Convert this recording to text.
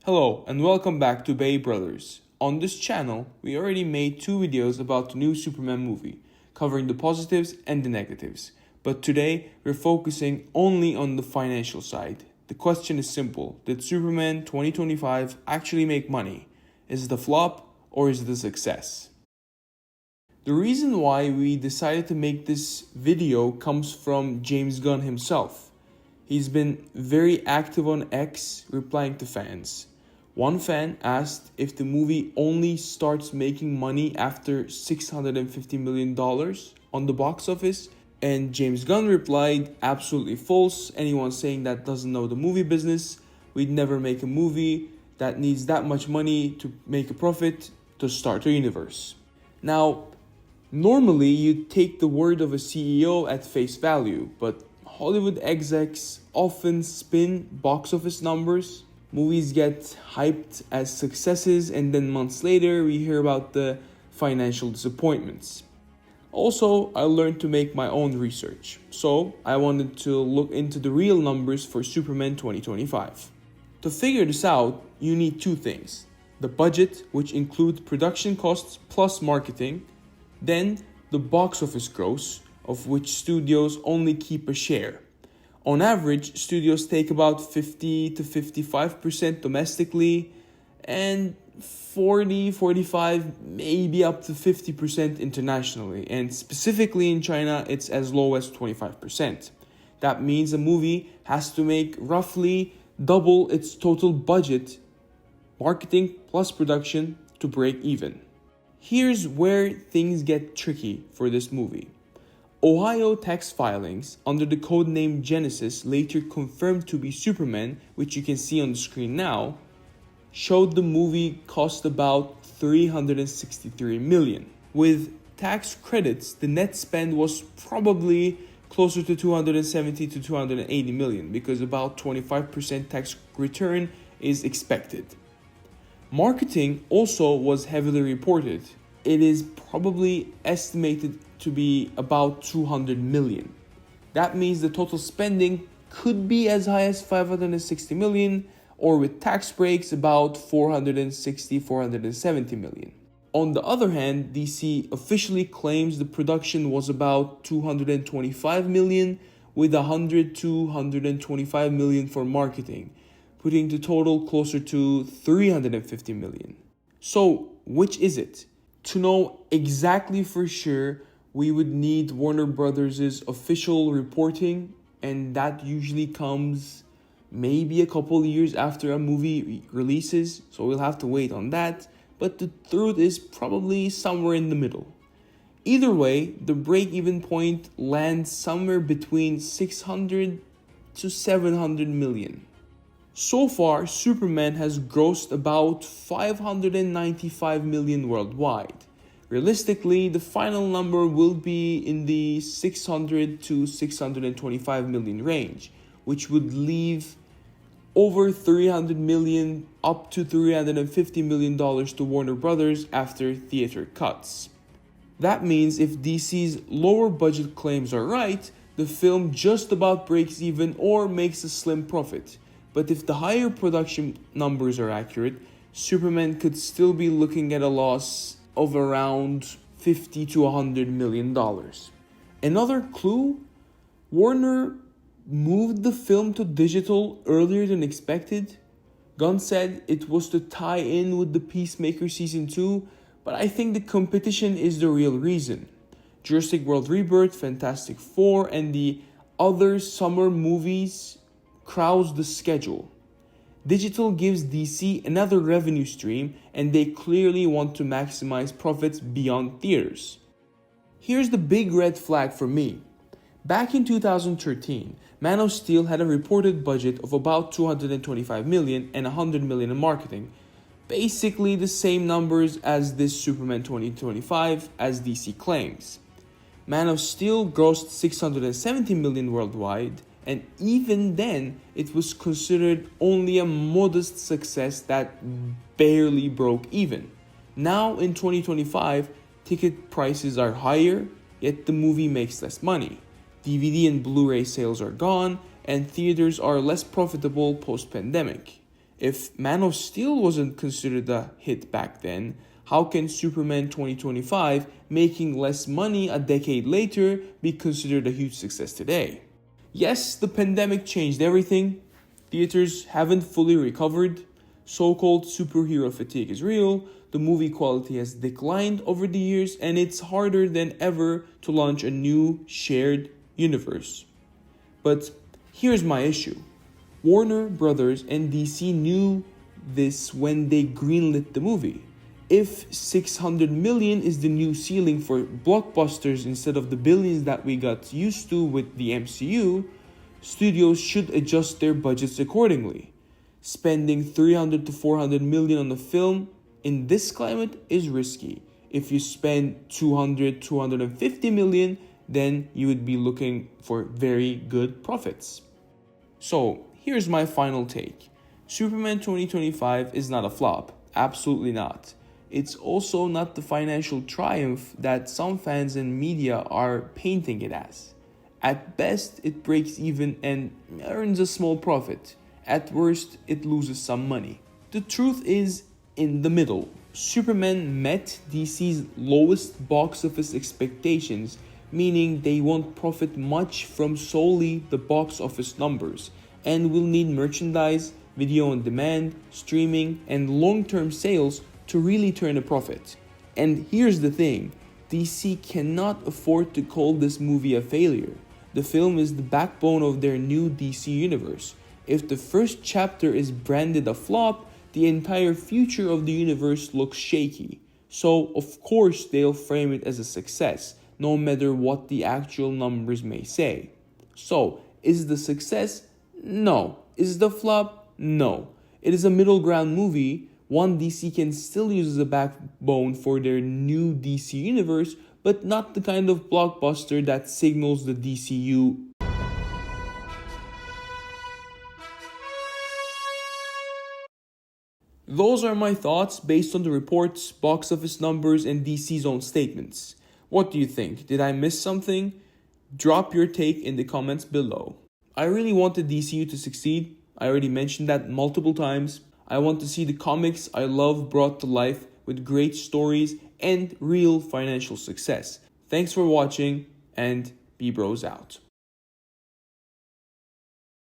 Hello and welcome back to Bay Brothers. On this channel, we already made 2 videos about the new Superman movie, covering the positives and the negatives. But today, we're focusing only on the financial side. The question is simple: did Superman 2025 actually make money? Is it a flop or is it a success? The reason why we decided to make this video comes from James Gunn himself. He's been very active on X, replying to fans. One fan asked if the movie only starts making money after $650 million on the box office, and James Gunn replied, absolutely false. Anyone saying that doesn't know the movie business. We'd never make a movie that needs that much money to make a profit to start a universe. Now, normally you take the word of a CEO at face value, but Hollywood execs often spin box office numbers. Movies get hyped as successes, and then months later we hear about the financial disappointments. Also, I learned to make my own research, so I wanted to look into the real numbers for Superman 2025. To figure this out, you need 2 things: the budget, which includes production costs plus marketing, then the box office gross, of which studios only keep a share. On average, studios take about 50 to 55% domestically and 45, maybe up to 50% internationally. And specifically in China, it's as low as 25%. That means a movie has to make roughly double its total budget, marketing plus production, to break even. Here's where things get tricky for this movie. Ohio tax filings under the codename Genesis, later confirmed to be Superman, which you can see on the screen now, showed the movie cost about $363 million. With tax credits, the net spend was probably closer to $270 to $280 million, because about 25% tax return is expected. Marketing also was heavily reported. It is probably estimated to be about $200 million. That means the total spending could be as high as $560 million, or with tax breaks about $470 million. On the other hand, DC officially claims the production was about $225 million, with $100 to $125 million for marketing, putting the total closer to $350 million. So, which is it? To know exactly for sure, we would need Warner Brothers' official reporting, and that usually comes maybe a couple years after a movie releases, so we'll have to wait on that, but the truth is probably somewhere in the middle. Either way, the break-even point lands somewhere between 600 to 700 million. So far, Superman has grossed about 595 million worldwide. Realistically, the final number will be in the 600 to 625 million range, which would leave over 300 million up to $350 million to Warner Brothers after theater cuts. That means if DC's lower budget claims are right, the film just about breaks even or makes a slim profit. But if the higher production numbers are accurate, Superman could still be looking at a loss of around $50 to $100 million. Another clue: Warner moved the film to digital earlier than expected. Gunn said it was to tie in with the Peacemaker Season 2, but I think the competition is the real reason. Jurassic World Rebirth, Fantastic Four, and the other summer movies crowds the schedule. Digital gives DC another revenue stream, and they clearly want to maximize profits beyond theaters. Here's the big red flag for me. Back in 2013, Man of Steel had a reported budget of about $225 million and $100 million in marketing. Basically the same numbers as this Superman 2025 as DC claims. Man of Steel grossed $670 million worldwide, and even then, it was considered only a modest success that barely broke even. Now in 2025, ticket prices are higher, yet the movie makes less money. DVD and Blu-ray sales are gone, and theaters are less profitable post-pandemic. If Man of Steel wasn't considered a hit back then, how can Superman 2025, making less money a decade later, be considered a huge success today? Yes, the pandemic changed everything. Theaters haven't fully recovered. So-called superhero fatigue is real. The movie quality has declined over the years, and it's harder than ever to launch a new shared universe. But here's my issue. Warner Brothers and DC knew this when they greenlit the movie. If 600 million is the new ceiling for blockbusters instead of the billions that we got used to with the MCU, studios should adjust their budgets accordingly. Spending 300 to 400 million on a film in this climate is risky. If you spend 200, 250 million, then you would be looking for very good profits. So, here's my final take. Superman 2025 is not a flop. Absolutely not. It's also not the financial triumph that some fans and media are painting it as. At best, it breaks even and earns a small profit. At worst, it loses some money. The truth is in the middle. Superman met DC's lowest box office expectations, meaning they won't profit much from solely the box office numbers, and will need merchandise, video on demand, streaming, and long-term sales to really turn a profit. And here's the thing, DC cannot afford to call this movie a failure. The film is the backbone of their new DC universe. If the first chapter is branded a flop, the entire future of the universe looks shaky. So, of course, they'll frame it as a success, no matter what the actual numbers may say. So, is the success? No. Is the flop? No. It is a middle ground movie, one DC can still use as a backbone for their new DC universe, but not the kind of blockbuster that signals the DCU. Those are my thoughts based on the reports, box office numbers, and DC's own statements. What do you think? Did I miss something? Drop your take in the comments below. I really want the DCU to succeed. I already mentioned that multiple times. I want to see the comics I love brought to life with great stories and real financial success. Thanks for watching, and B-Bros out.